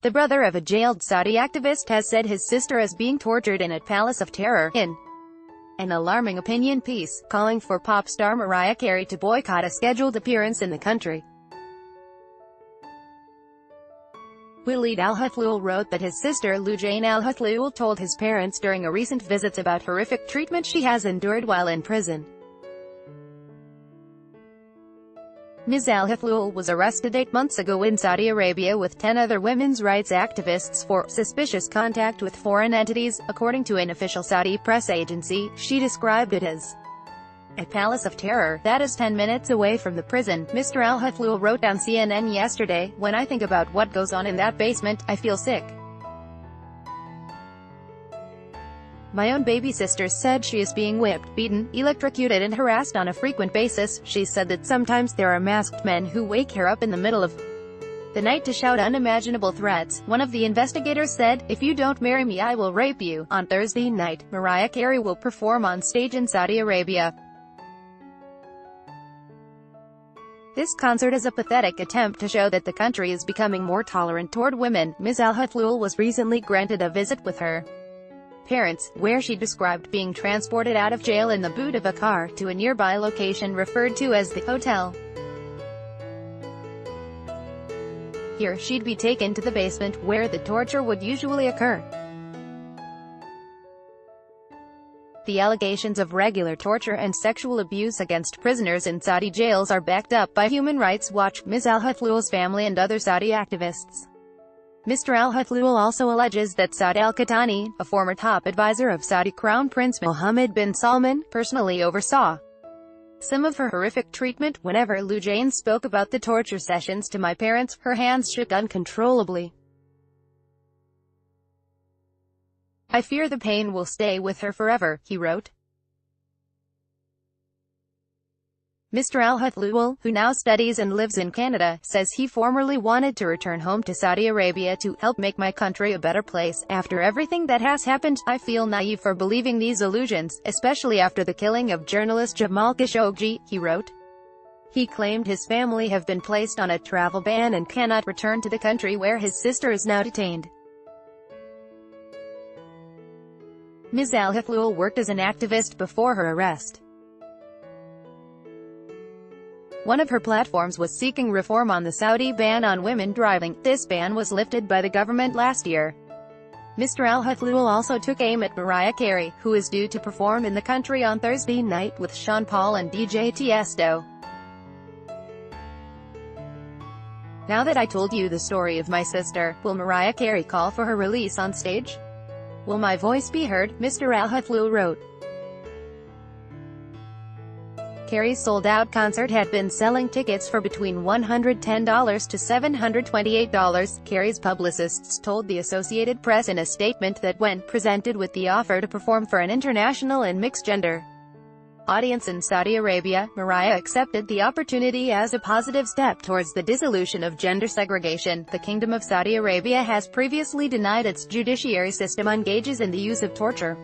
The brother of a jailed Saudi activist has said his sister is being tortured in a palace of terror, in an alarming opinion piece, calling for pop star Mariah Carey to boycott a scheduled appearance in the country. Walid Alhathloul wrote that his sister Loujain Alhathloul told his parents during a recent visit about horrific treatment she has endured while in prison. Ms. Alhathloul was arrested 8 months ago in Saudi Arabia with 10 other women's rights activists for suspicious contact with foreign entities, according to an official Saudi press agency. She described it as a palace of terror that is 10 minutes away from the prison. Mr. Alhathloul wrote on CNN yesterday, "When I think about what goes on in that basement, I feel sick. My own baby sister said she is being whipped, beaten, electrocuted and harassed on a frequent basis. She said that sometimes there are masked men who wake her up in the middle of the night to shout unimaginable threats." One of the investigators said, "If you don't marry me, I will rape you." On Thursday night, Mariah Carey will perform on stage in Saudi Arabia. This concert is a pathetic attempt to show that the country is becoming more tolerant toward women. Ms. Alhathloul was recently granted a visit with her parents, where she described being transported out of jail in the boot of a car to a nearby location referred to as the hotel. Here, she'd be taken to the basement, where the torture would usually occur. The allegations of regular torture and sexual abuse against prisoners in Saudi jails are backed up by Human Rights Watch, Ms. Alhathloul's family and other Saudi activists. Mr. Alhathloul also alleges that Saud al-Qahtani, a former top advisor of Saudi Crown Prince Mohammed bin Salman, personally oversaw some of her horrific treatment. Whenever Loujain spoke about the torture sessions to my parents, her hands shook uncontrollably. I fear the pain will stay with her forever, he wrote. Mr. Alhathloul, who now studies and lives in Canada, says he formerly wanted to return home to Saudi Arabia to help make my country a better place. After everything that has happened, I feel naive for believing these illusions, especially after the killing of journalist Jamal Khashoggi, he wrote. He claimed his family have been placed on a travel ban and cannot return to the country where his sister is now detained. Ms. Alhathloul worked as an activist before her arrest. One of her platforms was seeking reform on the Saudi ban on women driving. This ban was lifted by the government last year. Mr. Alhathloul also took aim at Mariah Carey, who is due to perform in the country on Thursday night with Sean Paul and DJ Tiesto. Now that I told you the story of my sister, will Mariah Carey call for her release on stage? Will my voice be heard? Mr. Alhathloul wrote. Carey's sold-out concert had been selling tickets for between $110 to $728. Carey's publicists told the Associated Press in a statement that when presented with the offer to perform for an international and mixed-gender audience in Saudi Arabia, Mariah accepted the opportunity as a positive step towards the dissolution of gender segregation. The Kingdom of Saudi Arabia has previously denied its judiciary system engages in the use of torture.